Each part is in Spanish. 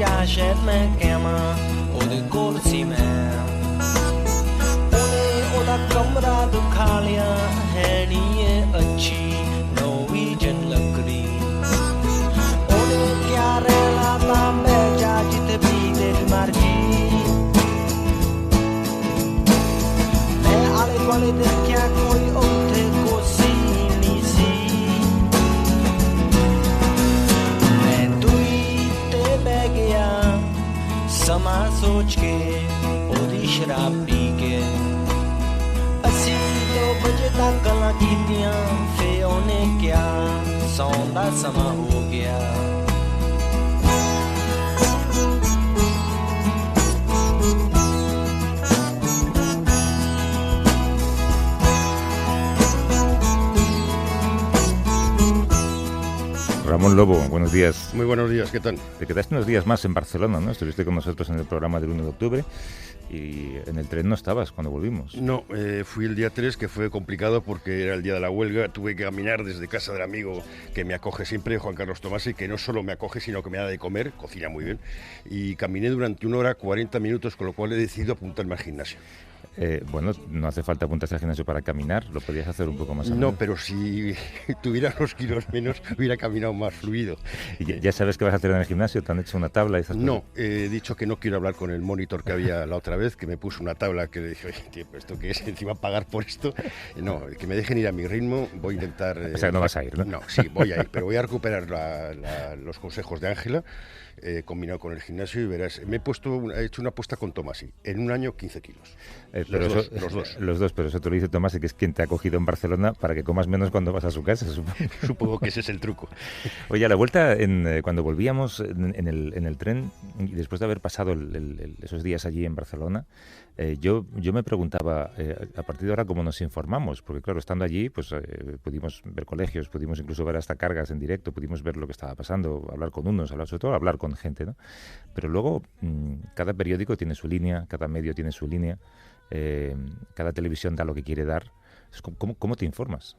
ਜਾ ਸ਼ਾਇਦ ਮੈਂ ਕਹਾਂ ਉਹਦੇ ਕੋਲ ਸੀ ਮੈਂ ਉਹਨੇ ਉਹਦਾ ਕਮਰਾ ਦਿਖਾ ਲਿਆ ਹੈ ਨੀ ਇਹ ਅੱਛੀ ਨੋਰਵੀਜਨ ਲੱਕੜੀ ਉਹਨੇ ਕਿਆ ਰਹਿਣਾ ਤਾਂ ਮੈਂ ਜਾ ਜਿੱਥੇ ਵੀ ਤੇਰੀ ਮਰਜ਼ੀ ਮੈਂ ਆਲੇ ਦੁਆਲੇ ਦੇਖਿਆ ਕੋਈ ਉੱਥੇ ਕੋਸੀ ਨਹੀਂ ਸੀ ਮੈਂ ਦੂਈ ਤੇ ਬਹਿ ਗਿਆ ਸਮਾਂ ਸੋਚ ਕੇ ਉਹਦੀ ਸ਼ਰਾਬ ਪੀ ਕੇ ਅਸੀਂ 2 ਵਜੇ ਤੱਕ ਗੱਲਾਂ ਕੀਤੀਆਂ ਫੇ ਉਹਨੇ ਕਿਹਾ ਸੌਣ ਦਾ ਸਮਾਂ ਹੋ ਗਿਆ Ramón Lobo, buenos días. Muy buenos días, ¿qué tal? Te quedaste unos días más en Barcelona, ¿no? Estuviste con nosotros en el programa del 1 de octubre y en el tren no estabas cuando volvimos. No, fui el día 3, que fue complicado porque era el día de la huelga. Tuve que caminar desde casa del amigo que me acoge siempre, Juan Carlos Tomasi, que no solo me acoge, sino que me da de comer, cocina muy bien. Y caminé durante 1 hora 40 minutos, con lo cual he decidido apuntarme al gimnasio. Bueno, no hace falta apuntarse al gimnasio para caminar, lo podías hacer un poco más. No, pero si tuviera unos kilos menos, hubiera caminado más fluido. ¿Y ya sabes qué vas a hacer en el gimnasio? ¿Te han hecho una tabla? Y esas No, cosas? he dicho que no quiero hablar con el monitor que había la otra vez, que me puso una tabla que le dije, oye, tío, ¿esto qué es? Encima pagar por esto. No, que me dejen ir a mi ritmo, voy a intentar... O sea, no vas a ir, ¿no? No, sí, voy a ir, pero voy a recuperar los consejos de Ángela, combinado con el gimnasio, y verás, he hecho una apuesta con Tomasi, en un año 15 kilos. Los dos, pero eso te lo dice Tomás, que es quien te ha acogido en Barcelona para que comas menos cuando vas a su casa, supongo. Supongo que ese es el truco. Oye, a la vuelta, cuando volvíamos en el tren, y después de haber pasado esos días allí en Barcelona, yo me preguntaba, a partir de ahora, ¿cómo nos informamos? Porque claro, estando allí, pues pudimos ver colegios, pudimos incluso ver hasta cargas en directo, pudimos ver lo que estaba pasando, hablar con unos, sobre todo hablar con gente, ¿no? Pero luego, cada periódico tiene su línea, cada medio tiene su línea, cada televisión da lo que quiere dar. ¿Cómo te informas?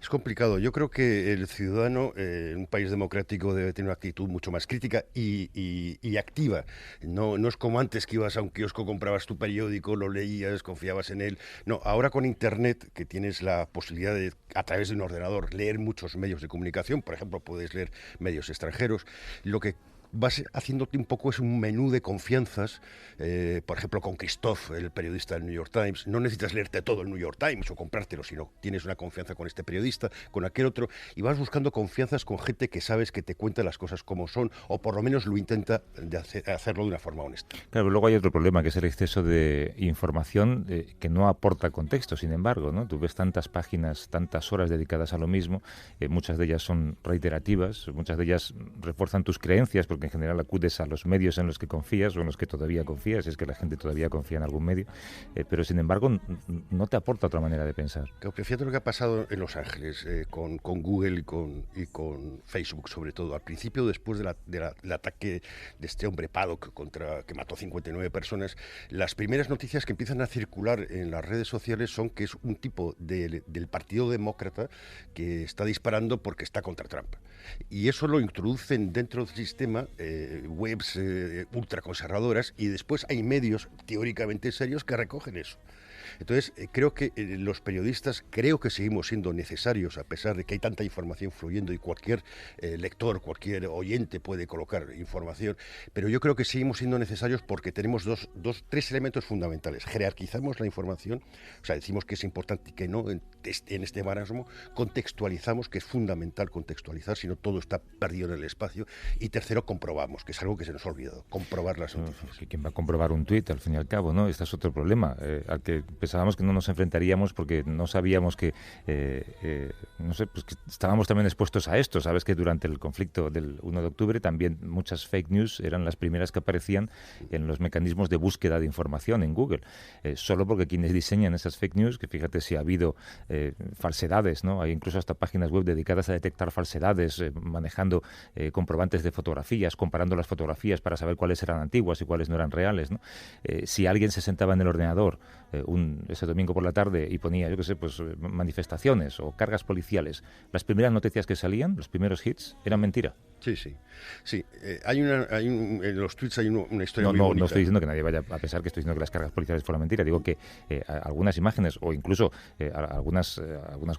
Es complicado. Yo creo que el ciudadano en un país democrático debe tener una actitud mucho más crítica y activa. No es como antes, que ibas a un kiosco, comprabas tu periódico, lo leías, confiabas en él. No, ahora con Internet, que tienes la posibilidad de, a través de un ordenador, leer muchos medios de comunicación, por ejemplo, puedes leer medios extranjeros, lo que vas haciéndote un poco es un menú de confianzas, por ejemplo con Christoph, el periodista del New York Times. No necesitas leerte todo el New York Times o comprártelo, sino tienes una confianza con este periodista, con aquel otro, y vas buscando confianzas con gente que sabes que te cuenta las cosas como son, o por lo menos lo intenta hacerlo de una forma honesta. Claro, luego hay otro problema, que es el exceso de información que no aporta contexto, sin embargo, ¿no? Tú ves tantas páginas, tantas horas dedicadas a lo mismo, muchas de ellas son reiterativas, muchas de ellas refuerzan tus creencias, porque en general acudes a los medios en los que confías o en los que todavía confías, si es que la gente todavía confía en algún medio, pero sin embargo no te aporta otra manera de pensar. Creo que fíjate lo que ha pasado en Los Ángeles con Google y con Facebook, sobre todo. Al principio, después del ataque de este hombre Paddock que mató 59 personas, las primeras noticias que empiezan a circular en las redes sociales son que es un tipo del Partido Demócrata que está disparando porque está contra Trump. Y eso lo introducen dentro del sistema webs ultraconservadoras, y después hay medios teóricamente serios que recogen eso. Entonces, creo que los periodistas, seguimos siendo necesarios, a pesar de que hay tanta información fluyendo y cualquier lector, cualquier oyente puede colocar información, pero yo creo que seguimos siendo necesarios porque tenemos tres elementos fundamentales. Jerarquizamos la información, o sea, decimos que es importante y que no en este marasmo, contextualizamos, que es fundamental contextualizar, si no todo está perdido en el espacio, y tercero, comprobamos, que es algo que se nos ha olvidado, comprobar las noticias. ¿Quién va a comprobar un tuit, al fin y al cabo, no? Este es otro problema, al que pensábamos que no nos enfrentaríamos porque no sabíamos que, no sé, pues que estábamos también expuestos a esto. Sabes que durante el conflicto del 1 de octubre también muchas fake news eran las primeras que aparecían en los mecanismos de búsqueda de información en Google. Solo porque quienes diseñan esas fake news, que fíjate si ha habido falsedades, ¿no? Hay incluso hasta páginas web dedicadas a detectar falsedades, manejando comprobantes de fotografías, comparando las fotografías para saber cuáles eran antiguas y cuáles no eran reales, ¿no? Si alguien se sentaba en el ordenador ese domingo por la tarde y ponía, yo qué sé, pues manifestaciones o cargas policiales, las primeras noticias que salían, los primeros hits, eran mentira. Sí, sí. Sí, en los tweets hay una historia muy bonita. No estoy diciendo que nadie vaya a pensar que estoy diciendo que las cargas policiales fueron mentira. Digo que algunas imágenes o incluso algunas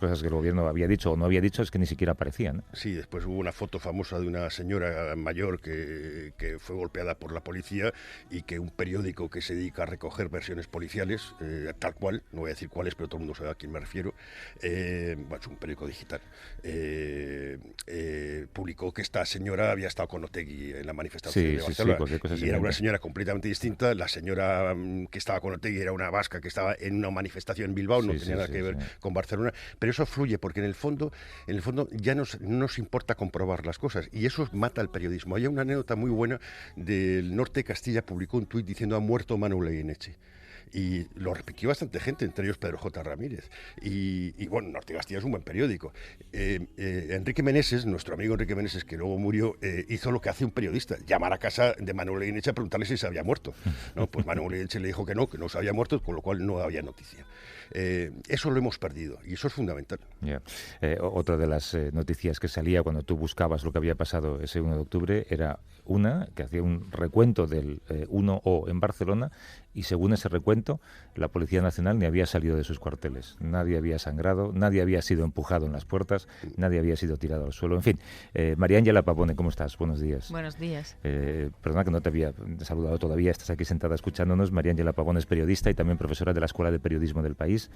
cosas que el gobierno había dicho o no había dicho es que ni siquiera aparecían. Sí, después hubo una foto famosa de una señora mayor que fue golpeada por la policía y que un periódico que se dedica a recoger versiones policiales, tal cual, no voy a decir cuáles, pero todo el mundo sabe a quién me refiero, bueno, es un periódico digital, publicó que esta señora había estado con Otegi en la manifestación de Barcelona, y era una señora completamente distinta. La señora que estaba con Otegi era una vasca que estaba en una manifestación en Bilbao, no tenía nada que ver con Barcelona, pero eso fluye porque en el fondo ya no nos importa comprobar las cosas, y eso mata el periodismo. Hay una anécdota muy buena del norte de Castilla, publicó un tuit diciendo: ha muerto Manu Leguineche. Y lo repitió bastante gente, entre ellos Pedro J. Ramírez. Y bueno, Norte de Castilla es un buen periódico. Enrique Meneses, nuestro amigo Enrique Meneses, que luego murió, hizo lo que hace un periodista: llamar a casa de Manuel Leguineche a preguntarle si se había muerto. ¿No? Pues Manuel Leguineche le dijo que no se había muerto, con lo cual no había noticia. Eso lo hemos perdido, y eso es fundamental. Otra de las noticias que salía cuando tú buscabas lo que había pasado ese 1 de octubre era una que hacía un recuento del 1O en Barcelona, y según ese recuento, la Policía Nacional ni había salido de sus cuarteles. Nadie había sangrado, nadie había sido empujado en las puertas, nadie había sido tirado al suelo. En fin, María Ángela Pavone, ¿cómo estás? Buenos días. Buenos días. Perdona que no te había saludado todavía, estás aquí sentada escuchándonos. María Ángela Pavone es periodista y también profesora de la Escuela de Periodismo del País.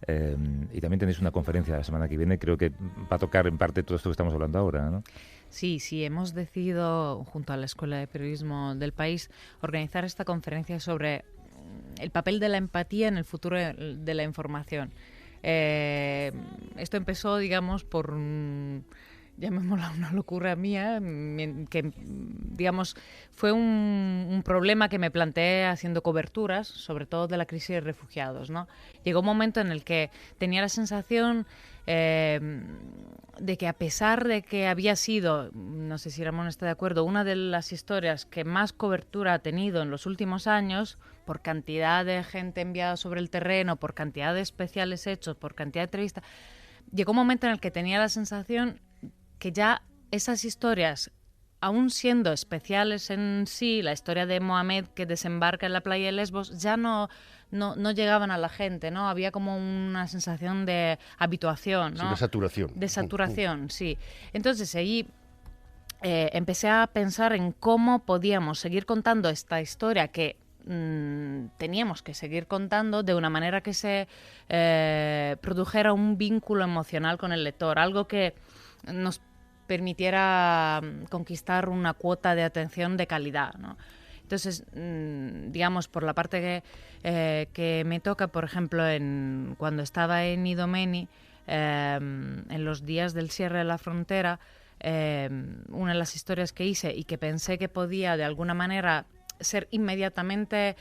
Y también tenéis una conferencia la semana que viene, creo que va a tocar en parte todo esto que estamos hablando ahora, ¿no? Sí, hemos decidido, junto a la Escuela de Periodismo del País, organizar esta conferencia sobre el papel de la empatía en el futuro de la información. Esto empezó, digamos, por llamémosla una locura mía, que, digamos, fue un problema que me planteé haciendo coberturas, sobre todo de la crisis de refugiados, ¿no? Llegó un momento en el que tenía la sensación de que, a pesar de que había sido, no sé si Ramón está de acuerdo, una de las historias que más cobertura ha tenido en los últimos años, por cantidad de gente enviada sobre el terreno, por cantidad de especiales hechos, por cantidad de entrevistas, llegó un momento en el que tenía la sensación que ya esas historias, aún siendo especiales en sí, la historia de Mohamed que desembarca en la playa de Lesbos, ya no llegaban a la gente, ¿no? Había como una sensación de habituación, ¿no? Sí, de saturación. De saturación, sí. Entonces ahí empecé a pensar en cómo podíamos seguir contando esta historia que teníamos que seguir contando de una manera que se produjera un vínculo emocional con el lector, algo que nos permitiera conquistar una cuota de atención de calidad, ¿no? Entonces, digamos, por la parte que me toca, por ejemplo, cuando estaba en Idomeni, en los días del cierre de la frontera, una de las historias que hice y que pensé que podía de alguna manera ser inmediatamente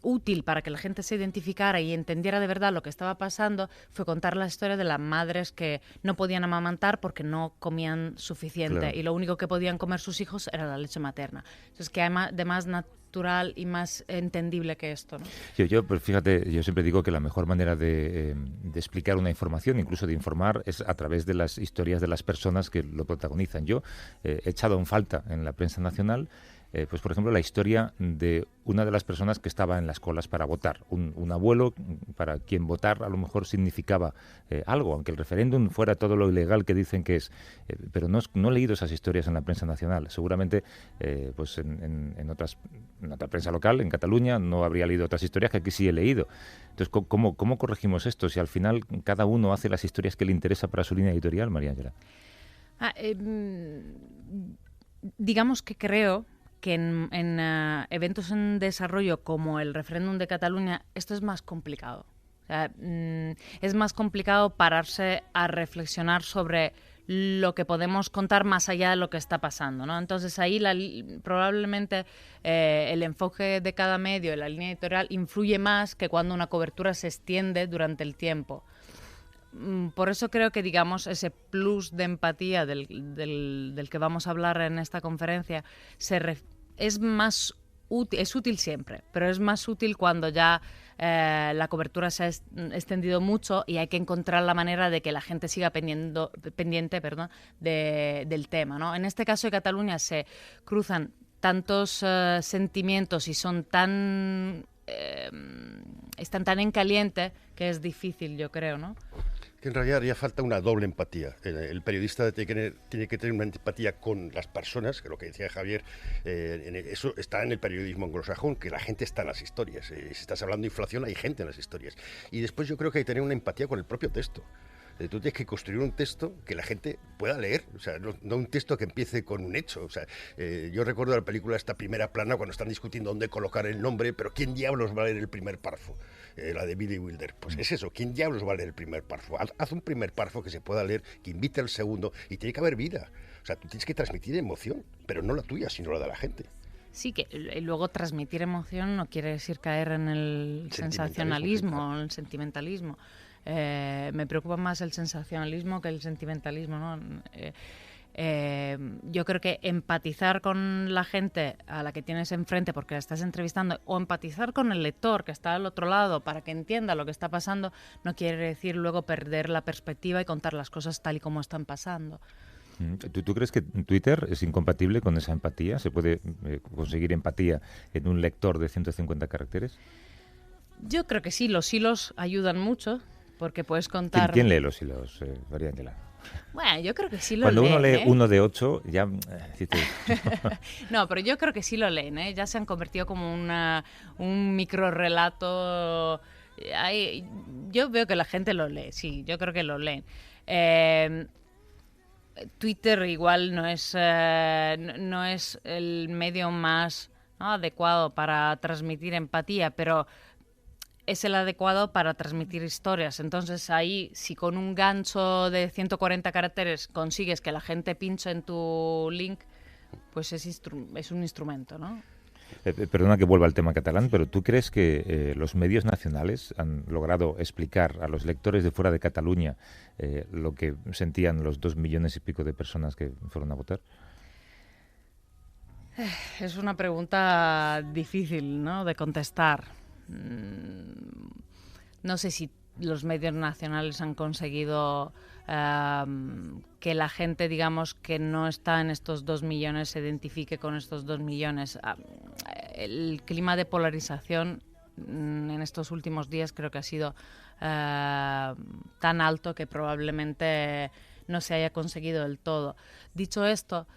útil para que la gente se identificara y entendiera de verdad lo que estaba pasando, fue contar la historia de las madres que no podían amamantar porque no comían suficiente, claro, y lo único que podían comer sus hijos era la leche materna. Entonces, que hay de más natural y más entendible que esto, ¿no? Pues fíjate, yo siempre digo que la mejor manera de explicar una información, incluso de informar, es a través de las historias de las personas que lo protagonizan. Yo he echado en falta en la prensa nacional, pues por ejemplo, la historia de una de las personas que estaba en las colas para votar, un abuelo para quien votar a lo mejor significaba algo, aunque el referéndum fuera todo lo ilegal que dicen que es, pero no he leído esas historias en la prensa nacional. Seguramente pues en otra prensa local, en Cataluña, no habría leído otras historias que aquí sí he leído. Entonces, ¿cómo corregimos esto si al final cada uno hace las historias que le interesa para su línea editorial, María Ángela? Digamos que creo que en eventos en desarrollo como el referéndum de Cataluña esto es más complicado. O sea, es más complicado pararse a reflexionar sobre lo que podemos contar más allá de lo que está pasando, ¿no? Entonces ahí probablemente el enfoque de cada medio y la línea editorial influye más que cuando una cobertura se extiende durante el tiempo. Por eso creo que, digamos, ese plus de empatía del que vamos a hablar en esta conferencia es más es útil siempre, pero es más útil cuando ya la cobertura se ha extendido mucho y hay que encontrar la manera de que la gente siga pendiente del tema, ¿no? En este caso de Cataluña se cruzan tantos sentimientos y son están tan en caliente que es difícil, yo creo, ¿no? Que en realidad haría falta una doble empatía. El periodista tiene que tener una empatía con las personas, que lo que decía Javier, eso está en el periodismo anglosajón, que la gente está en las historias. Si estás hablando de inflación, hay gente en las historias. Y después yo creo que hay que tener una empatía con el propio texto. Tú tienes que construir un texto que la gente pueda leer, o sea, no un texto que empiece con un hecho. O sea, yo recuerdo la película esta Primera Plana cuando están discutiendo dónde colocar el nombre, pero ¿quién diablos va a leer el primer párrafo? La de Billy Wilder. Pues es eso, ¿quién diablos va a leer el primer párrafo? Haz un primer párrafo que se pueda leer, que invite al segundo, y tiene que haber vida. O sea, tú tienes que transmitir emoción, pero no la tuya, sino la de la gente. Sí, que luego transmitir emoción no quiere decir caer en el sensacionalismo, en el sentimentalismo. Me preocupa más el sensacionalismo que el sentimentalismo, ¿no? Yo creo que empatizar con la gente a la que tienes enfrente porque la estás entrevistando, o empatizar con el lector que está al otro lado para que entienda lo que está pasando, no quiere decir luego perder la perspectiva y contar las cosas tal y como están pasando. ¿Tú crees que Twitter es incompatible con esa empatía? ¿Se puede conseguir empatía en un lector de 150 caracteres? Yo creo que sí, los hilos ayudan mucho porque puedes contar... ¿Quién lee los hilos, María Ángela? Bueno, yo creo que sí lo Cuando leen. Cuando uno lee uno de 8, ya... No, pero yo creo que sí lo leen, ¿eh? Ya se han convertido como un microrrelato. Yo veo que la gente lo lee, sí, yo creo que lo leen. Twitter igual no es el medio más, ¿no?, adecuado para transmitir empatía, pero es el adecuado para transmitir historias. Entonces ahí, si con un gancho de 140 caracteres consigues que la gente pinche en tu link, pues es un instrumento, ¿no? Perdona que vuelva al tema catalán, pero ¿tú crees que los medios nacionales han logrado explicar a los lectores de fuera de Cataluña lo que sentían los 2 millones y pico de personas que fueron a votar? Es una pregunta difícil, ¿no?, de contestar. No sé si los medios nacionales han conseguido que la gente, digamos, que no está en estos 2 millones se identifique con estos 2 millones. El clima de polarización en estos últimos días creo que ha sido tan alto que probablemente no se haya conseguido del todo. Dicho esto,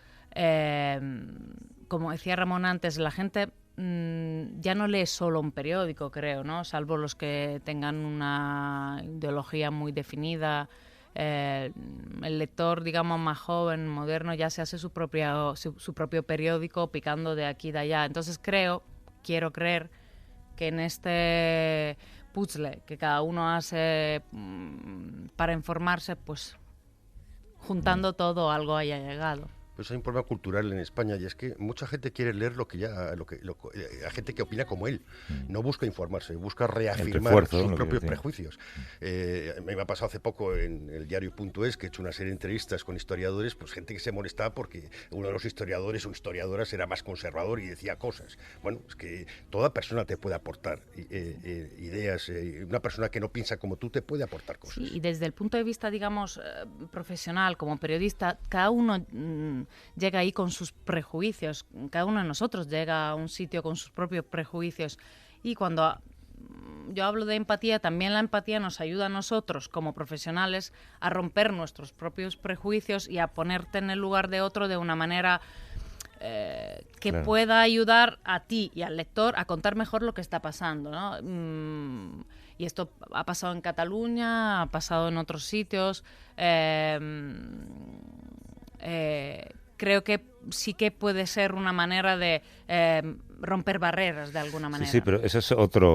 como decía Ramón antes, la gente ya no lee solo un periódico, creo, ¿no? Salvo los que tengan una ideología muy definida. El lector, digamos, más joven, moderno, ya se hace su propio periódico picando de aquí y de allá. Entonces quiero creer que en este puzzle que cada uno hace para informarse, pues juntando todo algo haya llegado. Pues hay un problema cultural en España y es que mucha gente quiere leer la gente que opina como él. No busca informarse, busca reafirmar sus propios prejuicios. Me ha pasado hace poco en el diario.es que he hecho una serie de entrevistas con historiadores, pues gente que se molestaba porque uno de los historiadores o historiadoras era más conservador y decía cosas. Bueno, es que toda persona te puede aportar ideas. Una persona que no piensa como tú te puede aportar cosas. Sí, y desde el punto de vista, digamos, profesional, como periodista, cada uno llega ahí con sus prejuicios. Cada uno de nosotros llega a un sitio con sus propios prejuicios. Y cuando yo hablo de empatía, también la empatía nos ayuda a nosotros, como profesionales, a romper nuestros propios prejuicios y a ponerte en el lugar de otro de una manera que pueda ayudar a ti y al lector a contar mejor lo que está pasando, ¿no? Y esto ha pasado en Cataluña, ha pasado en otros sitios. Creo que sí que puede ser una manera de romper barreras de alguna manera. Sí, pero esa es otra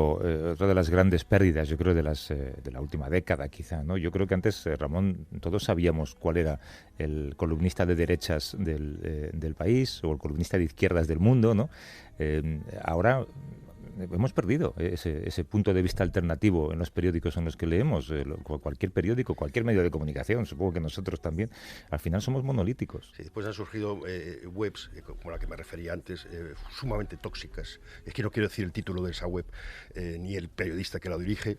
de las grandes pérdidas, yo creo, de la última década, quizá, ¿no? Yo creo que antes, Ramón, todos sabíamos cuál era el columnista de derechas del país o el columnista de izquierdas del mundo, ¿no? Ahora hemos perdido ese punto de vista alternativo en los periódicos en los que leemos. Cualquier periódico, cualquier medio de comunicación, supongo que nosotros también, al final somos monolíticos. Sí, después han surgido webs, como la que me refería antes, sumamente tóxicas. Es que no quiero decir el título de esa web, ni el periodista que la dirige,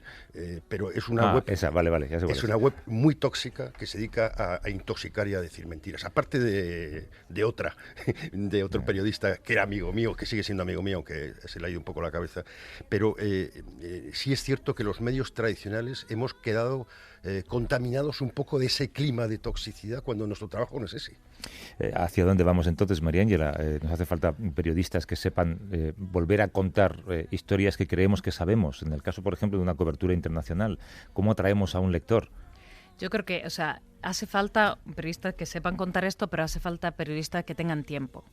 pero es una web... Esa, vale, ya sé cuál es una web muy tóxica que se dedica a intoxicar y a decir mentiras. Aparte de otro periodista que era amigo mío, que sigue siendo amigo mío, aunque se le ha ido un poco la cabeza, pero sí es cierto que los medios tradicionales hemos quedado contaminados un poco de ese clima de toxicidad cuando nuestro trabajo no es ese. ¿Hacia dónde vamos entonces, María Ángela? Nos hace falta periodistas que sepan volver a contar historias que creemos que sabemos. En el caso, por ejemplo, de una cobertura internacional, ¿cómo atraemos a un lector? Yo creo que, hace falta periodistas que sepan contar esto, pero hace falta periodistas que tengan tiempo.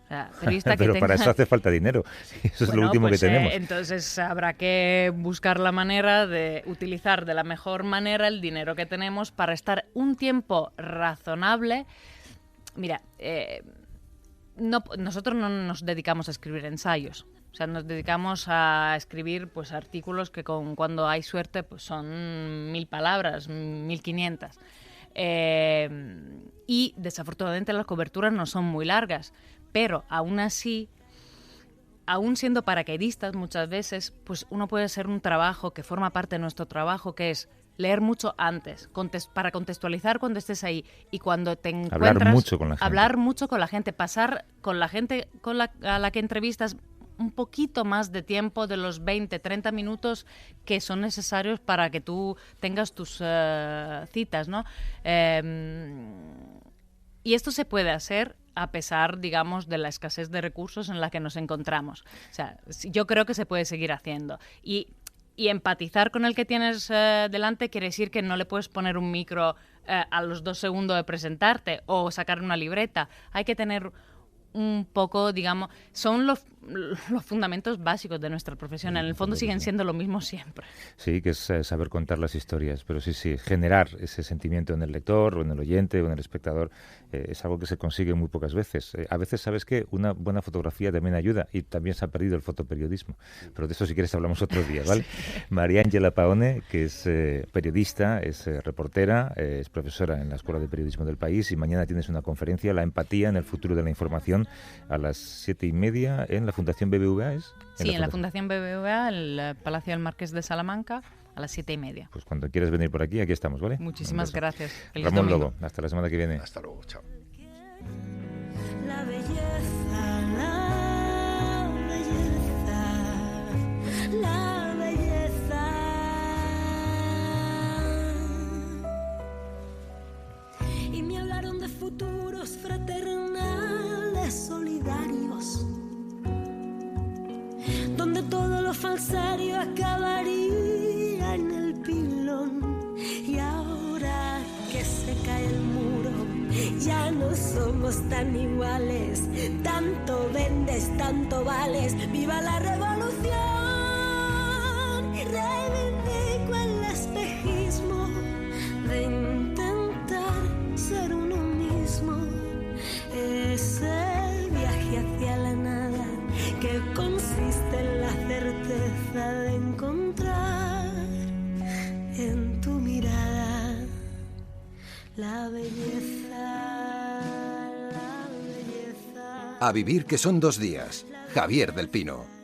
Pero para eso hace falta dinero. Eso es lo último que tenemos. Entonces habrá que buscar la manera de utilizar de la mejor manera el dinero que tenemos para estar un tiempo razonable. Mira, nosotros no nos dedicamos a escribir ensayos. Nos dedicamos a escribir pues artículos que cuando hay suerte pues son 1000 palabras, 1500. Y desafortunadamente las coberturas no son muy largas. Pero aún así, aún siendo paracaidistas muchas veces, pues uno puede hacer un trabajo que forma parte de nuestro trabajo, que es leer mucho antes, para contextualizar cuando estés ahí. Y cuando te encuentras... Hablar mucho con la gente. Hablar mucho con la gente, pasar con la gente a la que entrevistas un poquito más de tiempo de los 20, 30 minutos que son necesarios para que tú tengas tus citas, ¿no? Y esto se puede hacer a pesar, digamos, de la escasez de recursos en la que nos encontramos. Yo creo que se puede seguir haciendo. Y empatizar con el que tienes delante quiere decir que no le puedes poner un micro a los 2 segundos de presentarte o sacar una libreta. Hay que tener un poco, digamos, son los fundamentos básicos de nuestra profesión. En el fondo siguen siendo lo mismo siempre. Sí, que es saber contar las historias, pero sí, generar ese sentimiento en el lector o en el oyente o en el espectador es algo que se consigue muy pocas veces. A veces, ¿sabes qué? Una buena fotografía también ayuda y también se ha perdido el fotoperiodismo. Pero de eso, si quieres, hablamos otro día, ¿vale? Sí. María Ángela Paone, que es periodista, es reportera, es profesora en la Escuela de Periodismo del País y mañana tienes una conferencia, La empatía en el futuro de la información, a las 7:30 en la Fundación BBVA, ¿es? Sí, en la Fundación BBVA, el Palacio del Marqués de Salamanca, a las 7:30. Pues cuando quieras venir por aquí estamos, ¿vale? Muchísimas gracias. Feliz Ramón domingo. Lobo, hasta la semana que viene. Hasta luego, chao. La belleza, la belleza, la belleza. Y me hablaron de futuros fraternales solidarios, donde todo lo falsario acabaría en el pilón. Y ahora que se cae el muro, ya no somos tan iguales. Tanto vendes, tanto vales. ¡Viva la revolución! Y reivindico el espejismo de intentar ser uno mismo. Es el viaje hacia la nada que consiste en la certeza de encontrar en tu mirada la belleza, la belleza. A vivir que son 2 días. Javier del Pino.